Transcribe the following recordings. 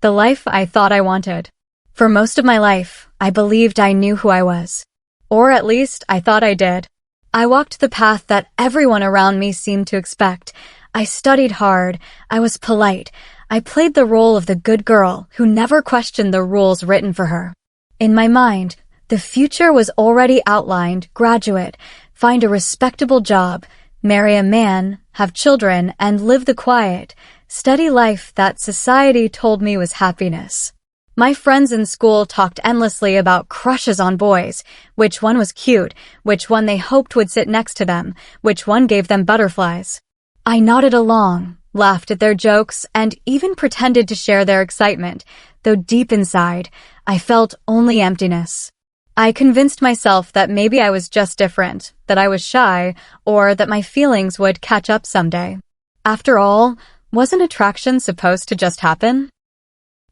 The life I thought I wanted. For most of my life, I believed I knew who I was. Or at least, I thought I did. I walked the path that everyone around me seemed to expect. I studied hard. I was polite. I played the role of the good girl who never questioned the rules written for her. In my mind, the future was already outlined: graduate, find a respectable job, marry a man, have children, and live the quiet, steady life that society told me was happiness. My friends in school talked endlessly about crushes on boys, which one was cute, which one they hoped would sit next to them, which one gave them butterflies. I nodded along, laughed at their jokes, and even pretended to share their excitement, though deep inside, I felt only emptiness. I convinced myself that maybe I was just different, that I was shy, or that my feelings would catch up someday. After all, wasn't attraction supposed to just happen?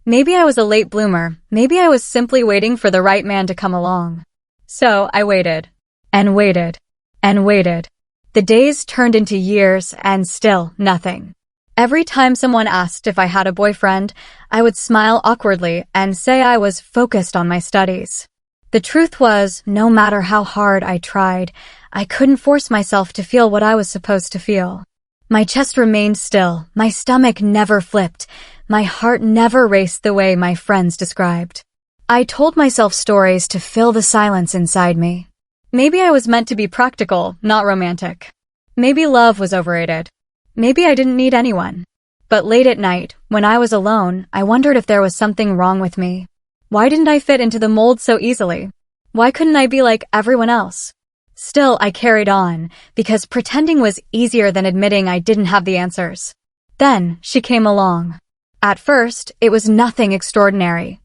Maybe I was a late bloomer. Maybe I was simply waiting for the right man to come along. So I waited, and waited, and waited. The days turned into years, and still nothing. Every time someone asked if I had a boyfriend, I would smile awkwardly and say I was focused on my studies. The truth was, no matter how hard I tried, I couldn't force myself to feel what I was supposed to feel. My chest remained still, my stomach never flipped, my heart never raced the way my friends described. I told myself stories to fill the silence inside me. Maybe I was meant to be practical, not romantic. Maybe love was overrated. Maybe I didn't need anyone. But late at night, when I was alone, I wondered if there was something wrong with me. Why didn't I fit into the mold so easily? Why couldn't I be like everyone else? Still, I carried on, because pretending was easier than admitting I didn't have the answers. Then, she came along. At first, it was nothing extraordinary.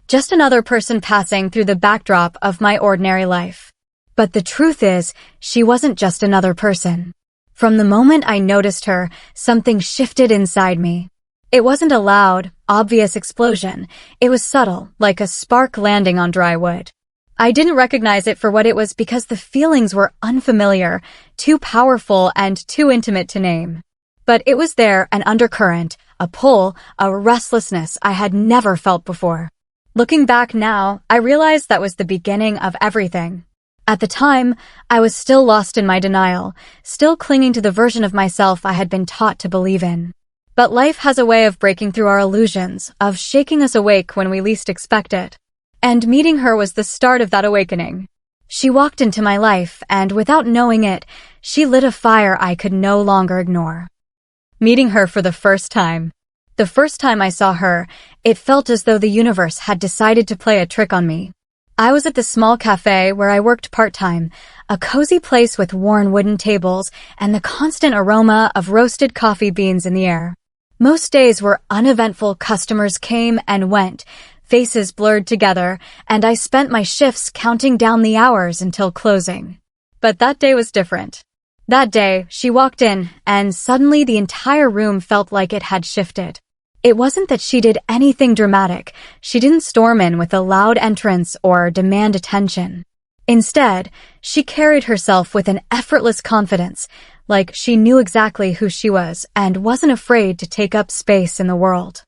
Just another person passing through the backdrop of my ordinary life. But the truth is, she wasn't just another person. From the moment I noticed her, something shifted inside me. It wasn't a loud, obvious explosion. It was subtle, like a spark landing on dry wood. I didn't recognize it for what it was because the feelings were unfamiliar, too powerful and too intimate to name. But it was there, an undercurrent, a pull, a restlessness I had never felt before. Looking back now, I realized that was the beginning of everything. At the time, I was still lost in my denial, still clinging to the version of myself I had been taught to believe in. But life has a way of breaking through our illusions, of shaking us awake when we least expect it. And meeting her was the start of that awakening. She walked into my life, and without knowing it, she lit a fire I could no longer ignore. Meeting her for the first time. The first time I saw her, it felt as though the universe had decided to play a trick on me. I was at the small cafe where I worked part-time, a cozy place with worn wooden tables and the constant aroma of roasted coffee beans in the air. Most days were uneventful. Customers came and went, faces blurred together, and I spent my shifts counting down the hours until closing. But that day was different. That day, she walked in, and suddenly the entire room felt like it had shifted. It wasn't that she did anything dramatic. She didn't storm in with a loud entrance or demand attention. Instead, she carried herself with an effortless confidence, like she knew exactly who she was and wasn't afraid to take up space in the world.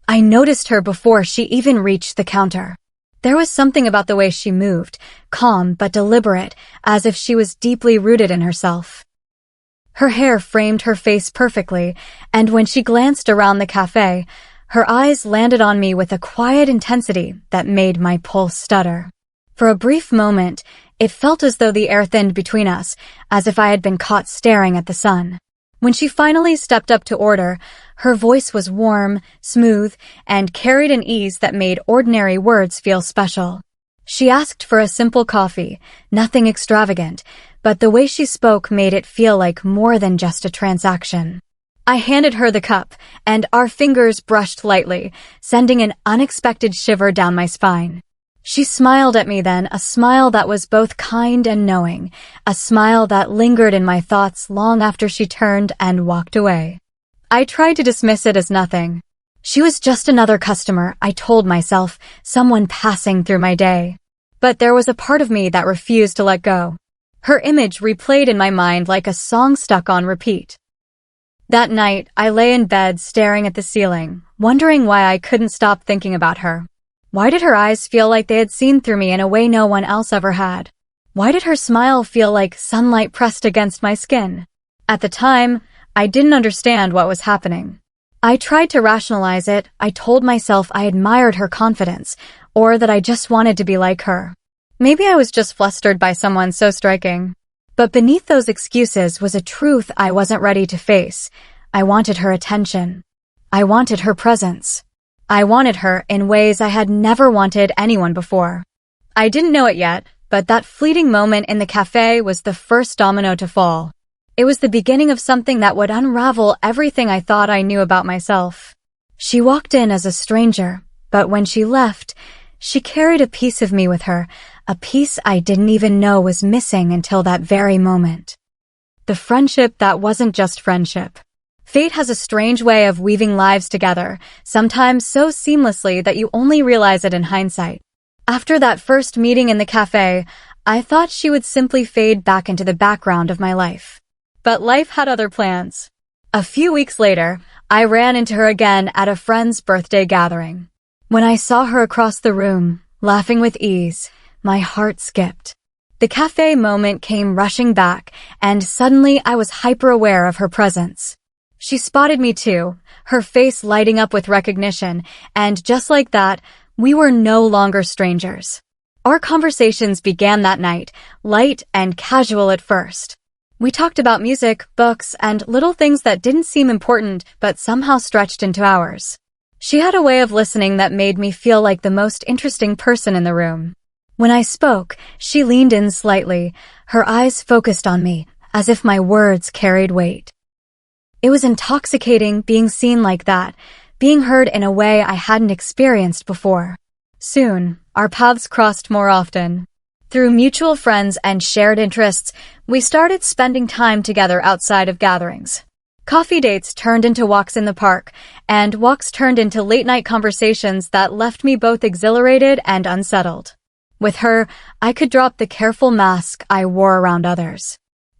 I noticed her before she even reached the counter. There was something about the way she moved, calm but deliberate, as if she was deeply rooted in herself. Her hair framed her face perfectly, and when she glanced around the cafe, her eyes landed on me with a quiet intensity that made my pulse stutter. For a brief moment, it felt as though the air thinned between us, as if I had been caught staring at the sun. When she finally stepped up to order, her voice was warm, smooth, and carried an ease that made ordinary words feel special. She asked for a simple coffee, nothing extravagant, but the way she spoke made it feel like more than just a transaction. I handed her the cup, and our fingers brushed lightly, sending an unexpected shiver down my spine. She smiled at me then, a smile that was both kind and knowing, a smile that lingered in my thoughts long after she turned and walked away. I tried to dismiss it as nothing. She was just another customer, I told myself, someone passing through my day. But there was a part of me that refused to let go. Her image replayed in my mind like a song stuck on repeat. That night, I lay in bed staring at the ceiling, wondering why I couldn't stop thinking about her. Why did her eyes feel like they had seen through me in a way no one else ever had? Why did her smile feel like sunlight pressed against my skin? At the time, I didn't understand what was happening. I tried to rationalize it. I told myself I admired her confidence, or that I just wanted to be like her. Maybe I was just flustered by someone so striking. But beneath those excuses was a truth I wasn't ready to face. I wanted her attention. I wanted her presence. I wanted her in ways I had never wanted anyone before. I didn't know it yet, but that fleeting moment in the cafe was the first domino to fall. It was the beginning of something that would unravel everything I thought I knew about myself. She walked in as a stranger, but when she left, she carried a piece of me with her, a piece I didn't even know was missing until that very moment. The friendship that wasn't just friendship. Fate has a strange way of weaving lives together, sometimes so seamlessly that you only realize it in hindsight. After that first meeting in the cafe, I thought she would simply fade back into the background of my life. But life had other plans. A few weeks later, I ran into her again at a friend's birthday gathering. When I saw her across the room, laughing with ease, my heart skipped. The cafe moment came rushing back, and suddenly I was hyper-aware of her presence. She spotted me too, her face lighting up with recognition, and just like that, we were no longer strangers. Our conversations began that night, light and casual at first. We talked about music, books, and little things that didn't seem important but somehow stretched into hours. She had a way of listening that made me feel like the most interesting person in the room. When I spoke, she leaned in slightly, her eyes focused on me, as if my words carried weight. It was intoxicating being seen like that, being heard in a way I hadn't experienced before. Soon, our paths crossed more often. Through mutual friends and shared interests, we started spending time together outside of gatherings. Coffee dates turned into walks in the park, and walks turned into late-night conversations that left me both exhilarated and unsettled. With her, I could drop the careful mask I wore around others.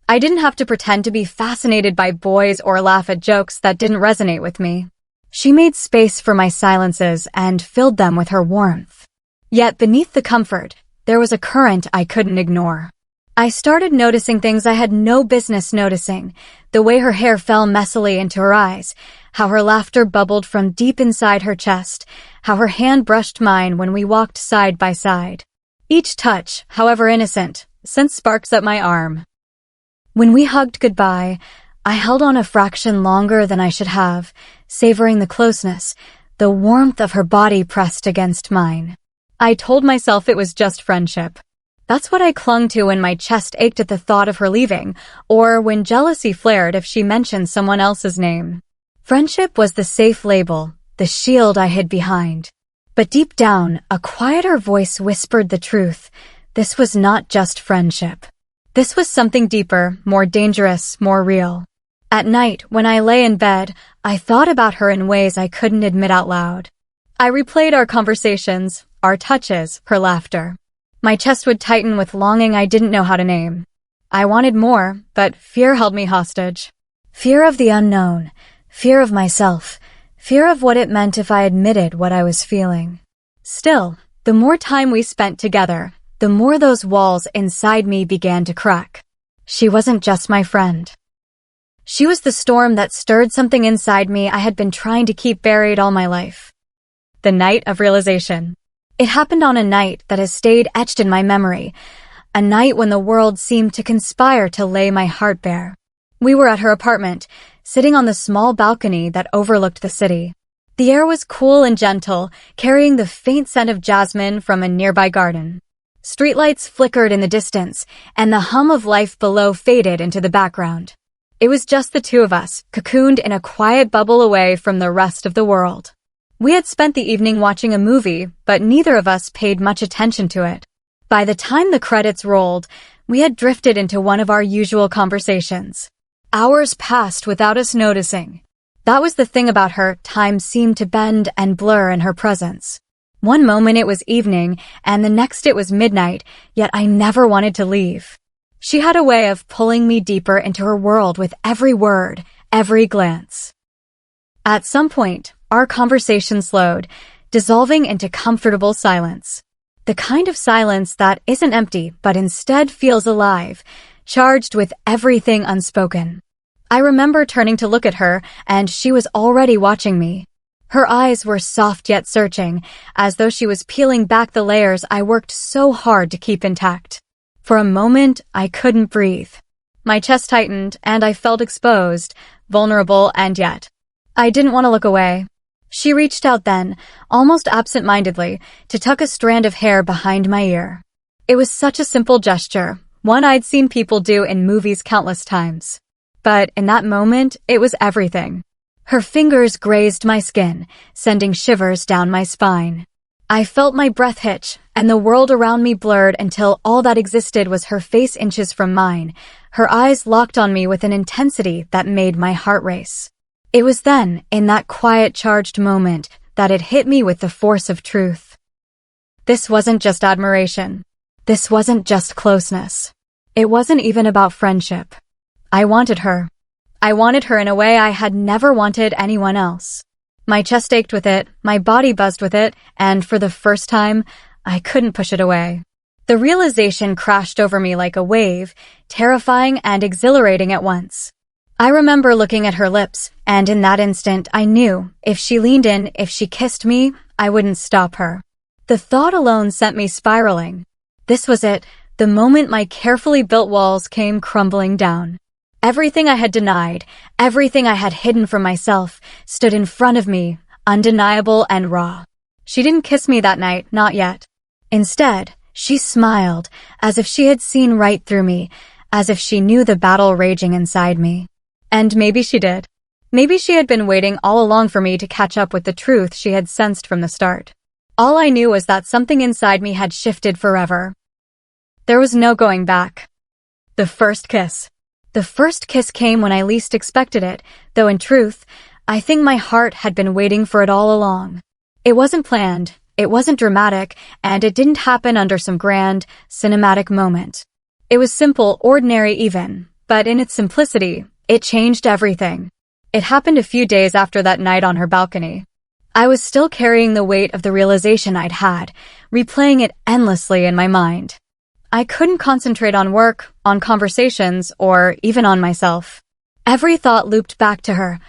I didn't have to pretend to be fascinated by boys or laugh at jokes that didn't resonate with me. She made space for my silences and filled them with her warmth. Yet beneath the comfort, there was a current I couldn't ignore. I started noticing things I had no business noticing, the way her hair fell messily into her eyes, how her laughter bubbled from deep inside her chest, how her hand brushed mine when we walked side by side. Each touch, however innocent, sent sparks up my arm. When we hugged goodbye, I held on a fraction longer than I should have, savoring the closeness, the warmth of her body pressed against mine. I told myself it was just friendship. That's what I clung to when my chest ached at the thought of her leaving, or when jealousy flared if she mentioned someone else's name. Friendship was the safe label, the shield I hid behind. But deep down, a quieter voice whispered the truth. This was not just friendship. This was something deeper, more dangerous, more real. At night, when I lay in bed, I thought about her in ways I couldn't admit out loud. I replayed our conversations, our touches, her laughter. My chest would tighten with longing I didn't know how to name. I wanted more, but fear held me hostage. Fear of the unknown, fear of myself, fear of what it meant if I admitted what I was feeling. Still, the more time we spent together, the more those walls inside me began to crack. She wasn't just my friend. She was the storm that stirred something inside me I had been trying to keep buried all my life. The night of realization. It happened on a night that has stayed etched in my memory, a night when the world seemed to conspire to lay my heart bare. We were at her apartment, sitting on the small balcony that overlooked the city. The air was cool and gentle, carrying the faint scent of jasmine from a nearby garden. Streetlights flickered in the distance, and the hum of life below faded into the background. It was just the two of us, cocooned in a quiet bubble away from the rest of the world. We had spent the evening watching a movie, but neither of us paid much attention to it. By the time the credits rolled, we had drifted into one of our usual conversations. Hours passed without us noticing. That was the thing about her, time seemed to bend and blur in her presence. One moment it was evening, and the next it was midnight, yet I never wanted to leave. She had a way of pulling me deeper into her world with every word, every glance. At some point, our conversation slowed, dissolving into comfortable silence. The kind of silence that isn't empty but instead feels alive, charged with everything unspoken. I remember turning to look at her, and she was already watching me. Her eyes were soft yet searching, as though she was peeling back the layers I worked so hard to keep intact. For a moment, I couldn't breathe. My chest tightened, and I felt exposed, vulnerable, and yet I didn't want to look away. She reached out then, almost absent-mindedly, to tuck a strand of hair behind my ear. It was such a simple gesture, one I'd seen people do in movies countless times. But in that moment, it was everything. Her fingers grazed my skin, sending shivers down my spine. I felt my breath hitch, and the world around me blurred until all that existed was her face inches from mine, her eyes locked on me with an intensity that made my heart race. It was then, in that quiet, charged moment, that it hit me with the force of truth. This wasn't just admiration. This wasn't just closeness. It wasn't even about friendship. I wanted her. I wanted her in a way I had never wanted anyone else. My chest ached with it, my body buzzed with it, and for the first time, I couldn't push it away. The realization crashed over me like a wave, terrifying and exhilarating at once. I remember looking at her lips, and in that instant, I knew, if she leaned in, if she kissed me, I wouldn't stop her. The thought alone sent me spiraling. This was it, the moment my carefully built walls came crumbling down. Everything I had denied, everything I had hidden from myself, stood in front of me, undeniable and raw. She didn't kiss me that night, not yet. Instead, she smiled, as if she had seen right through me, as if she knew the battle raging inside me. And maybe she did. Maybe she had been waiting all along for me to catch up with the truth she had sensed from the start. All I knew was that something inside me had shifted forever. There was no going back. The first kiss. The first kiss came when I least expected it, though in truth, I think my heart had been waiting for it all along. It wasn't planned, it wasn't dramatic, and it didn't happen under some grand, cinematic moment. It was simple, ordinary even, but in its simplicity, it changed everything. It happened a few days after that night on her balcony. I was still carrying the weight of the realization I'd had, replaying it endlessly in my mind. I couldn't concentrate on work, on conversations, or even on myself. Every thought looped back to her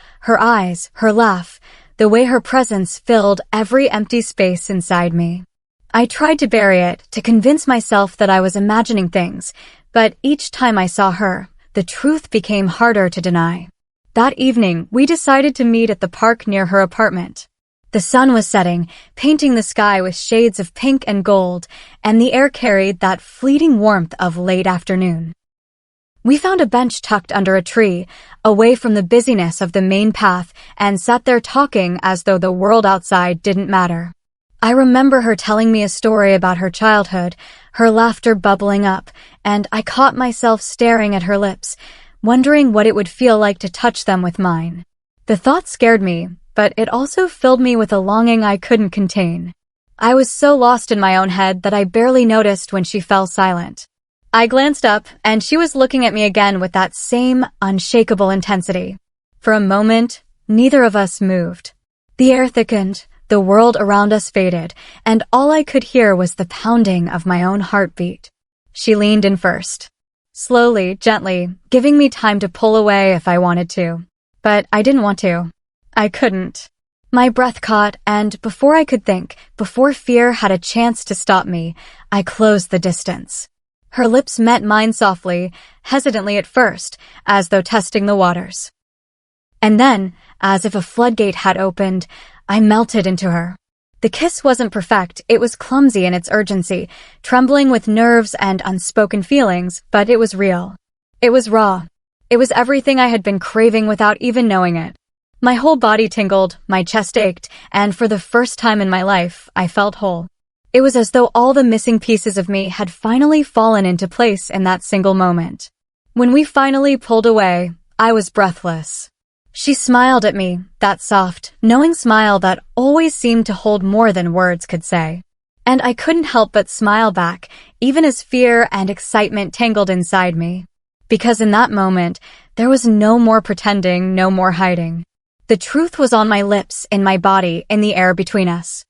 eyes, her laugh, the way her presence filled every empty space inside me. I tried to bury it, to convince myself that I was imagining things, but each time I saw her, the truth became harder to deny. That evening, we decided to meet at the park near her apartment. The sun was setting, painting the sky with shades of pink and gold, and the air carried that fleeting warmth of late afternoon. We found a bench tucked under a tree, away from the busyness of the main path, and sat there talking as though the world outside didn't matter. I remember her telling me a story about her childhood, her laughter bubbling up, and I caught myself staring at her lips, wondering what it would feel like to touch them with mine. The thought scared me, but it also filled me with a longing I couldn't contain. I was so lost in my own head that I barely noticed when she fell silent. I glanced up, and she was looking at me again with that same unshakable intensity. For a moment, neither of us moved. The air thickened, the world around us faded, and all I could hear was the pounding of my own heartbeat. She leaned in first. Slowly, gently, giving me time to pull away if I wanted to. But I didn't want to. I couldn't. My breath caught, and before I could think, before fear had a chance to stop me, I closed the distance. Her lips met mine softly, hesitantly at first, as though testing the waters. And then, as if a floodgate had opened, I melted into her. The kiss wasn't perfect, it was clumsy in its urgency, trembling with nerves and unspoken feelings, but it was real. It was raw. It was everything I had been craving without even knowing it. My whole body tingled, my chest ached, and for the first time in my life, I felt whole. It was as though all the missing pieces of me had finally fallen into place in that single moment. When we finally pulled away, I was breathless. She smiled at me, that soft, knowing smile that always seemed to hold more than words could say. And I couldn't help but smile back, even as fear and excitement tangled inside me. Because in that moment, there was no more pretending, no more hiding. The truth was on my lips, in my body, in the air between us.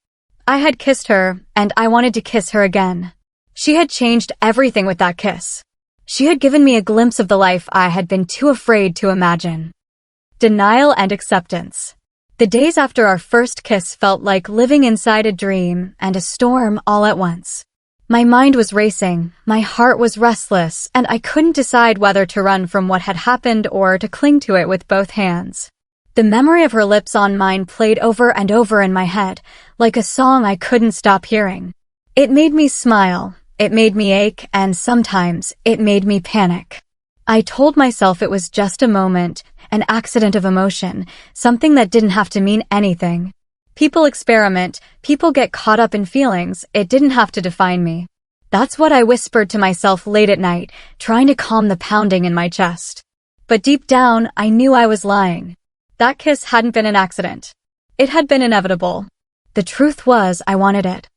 I had kissed her, and I wanted to kiss her again. She had changed everything with that kiss. She had given me a glimpse of the life I had been too afraid to imagine. Denial and acceptance. The days after our first kiss felt like living inside a dream and a storm all at once. My mind was racing, my heart was restless, and I couldn't decide whether to run from what had happened or to cling to it with both hands. The memory of her lips on mine played over and over in my head, like a song I couldn't stop hearing. It made me smile, it made me ache, and sometimes it made me panic. I told myself it was just a moment, an accident of emotion, something that didn't have to mean anything. People experiment, people get caught up in feelings, it didn't have to define me. That's what I whispered to myself late at night, trying to calm the pounding in my chest. But deep down, I knew I was lying. That kiss hadn't been an accident. It had been inevitable. The truth was, I wanted it.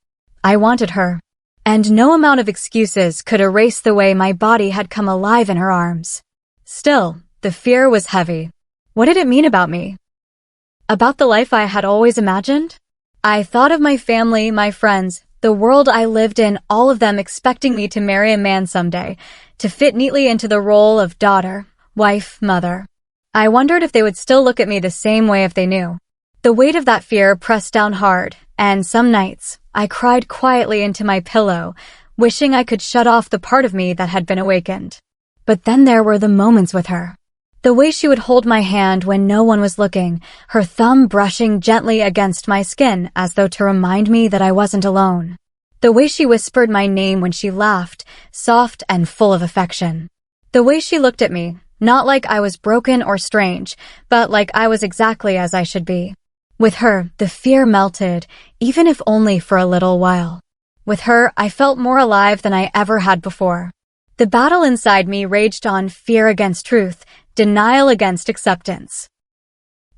I wanted her. And no amount of excuses could erase the way my body had come alive in her arms. Still, the fear was heavy. What did it mean about me? About the life I had always imagined? I thought of my family, my friends, the world I lived in, all of them expecting me to marry a man someday, to fit neatly into the role of daughter, wife, mother. I wondered if they would still look at me the same way if they knew. The weight of that fear pressed down hard, and some nights, I cried quietly into my pillow, wishing I could shut off the part of me that had been awakened. But then there were the moments with her. The way she would hold my hand when no one was looking, her thumb brushing gently against my skin as though to remind me that I wasn't alone. The way she whispered my name when she laughed, soft and full of affection. The way she looked at me, not like I was broken or strange, but like I was exactly as I should be. With her, the fear melted, even if only for a little while. With her, I felt more alive than I ever had before. The battle inside me raged on, fear against truth, denial against acceptance.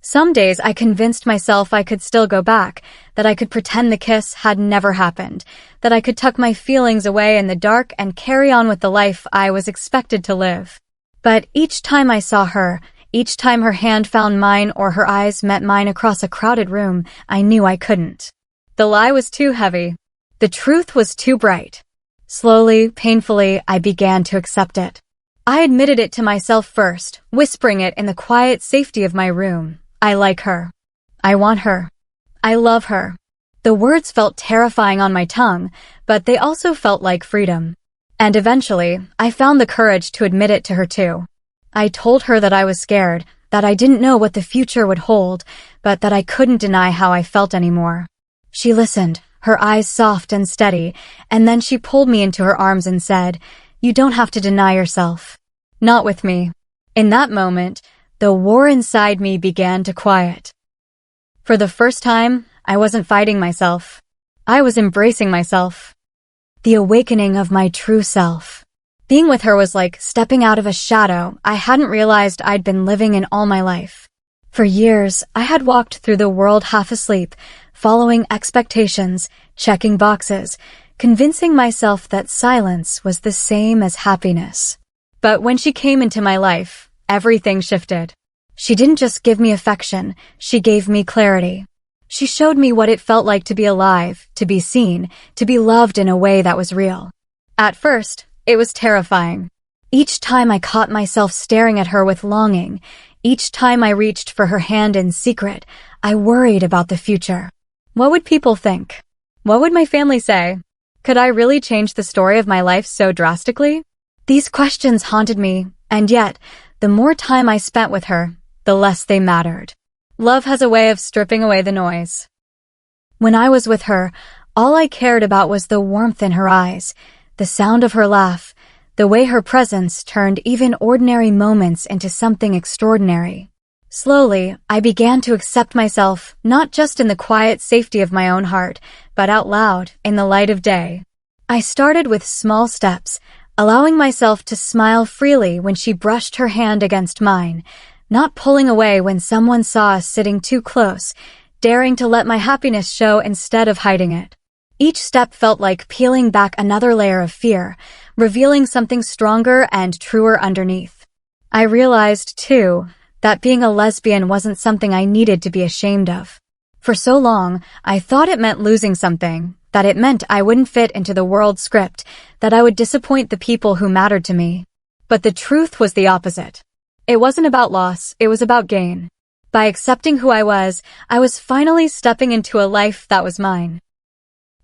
Some days I convinced myself I could still go back, that I could pretend the kiss had never happened, that I could tuck my feelings away in the dark and carry on with the life I was expected to live. But each time I saw her, each time her hand found mine or her eyes met mine across a crowded room, I knew I couldn't. The lie was too heavy. The truth was too bright. Slowly, painfully, I began to accept it. I admitted it to myself first, whispering it in the quiet safety of my room. I like her. I want her. I love her. The words felt terrifying on my tongue, but they also felt like freedom. And eventually, I found the courage to admit it to her too. I told her that I was scared, that I didn't know what the future would hold, but that I couldn't deny how I felt anymore. She listened, her eyes soft and steady, and then she pulled me into her arms and said, "You don't have to deny yourself." Not with me. In that moment, the war inside me began to quiet. For the first time, I wasn't fighting myself. I was embracing myself. The awakening of my true self. Being with her was like stepping out of a shadow I hadn't realized I'd been living in all my life. For years, I had walked through the world half asleep, following expectations, checking boxes, convincing myself that silence was the same as happiness. But when she came into my life, everything shifted. She didn't just give me affection, she gave me clarity. She showed me what it felt like to be alive, to be seen, to be loved in a way that was real. At first, it was terrifying. Each time I caught myself staring at her with longing, each time I reached for her hand in secret, I worried about the future. What would people think? What would my family say? Could I really change the story of my life so drastically? These questions haunted me, and yet, the more time I spent with her, the less they mattered. Love has a way of stripping away the noise. When I was with her, all I cared about was the warmth in her eyes, the sound of her laugh, the way her presence turned even ordinary moments into something extraordinary. Slowly, I began to accept myself, not just in the quiet safety of my own heart, but out loud, in the light of day. I started with small steps, allowing myself to smile freely when she brushed her hand against mine, not pulling away when someone saw us sitting too close, daring to let my happiness show instead of hiding it. Each step felt like peeling back another layer of fear, revealing something stronger and truer underneath. I realized, too, that being a lesbian wasn't something I needed to be ashamed of. For so long, I thought it meant losing something, that it meant I wouldn't fit into the world script, that I would disappoint the people who mattered to me. But the truth was the opposite. It wasn't about loss, it was about gain. By accepting who I was finally stepping into a life that was mine.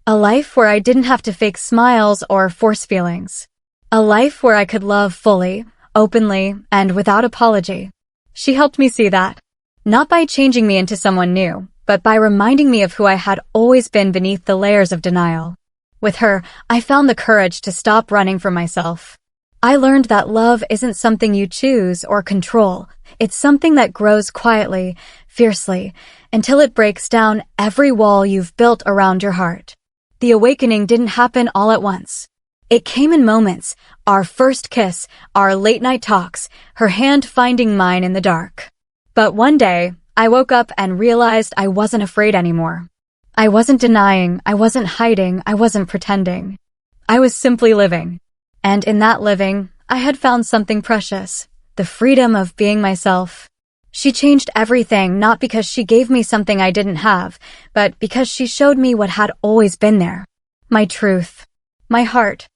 A life where I didn't have to fake smiles or force feelings. A life where I could love fully, openly, and without apology. She helped me see that. Not by changing me into someone new, but by reminding me of who I had always been beneath the layers of denial. With her, I found the courage to stop running from myself. I learned that love isn't something you choose or control. It's something that grows quietly, fiercely, until it breaks down every wall you've built around your heart. The awakening didn't happen all at once. It came in moments, our first kiss, our late-night talks, her hand finding mine in the dark. But one day, I woke up and realized I wasn't afraid anymore. I wasn't denying, I wasn't hiding, I wasn't pretending. I was simply living. And in that living, I had found something precious, the freedom of being myself. She changed everything, not because she gave me something I didn't have, but because she showed me what had always been there. My truth. My heart.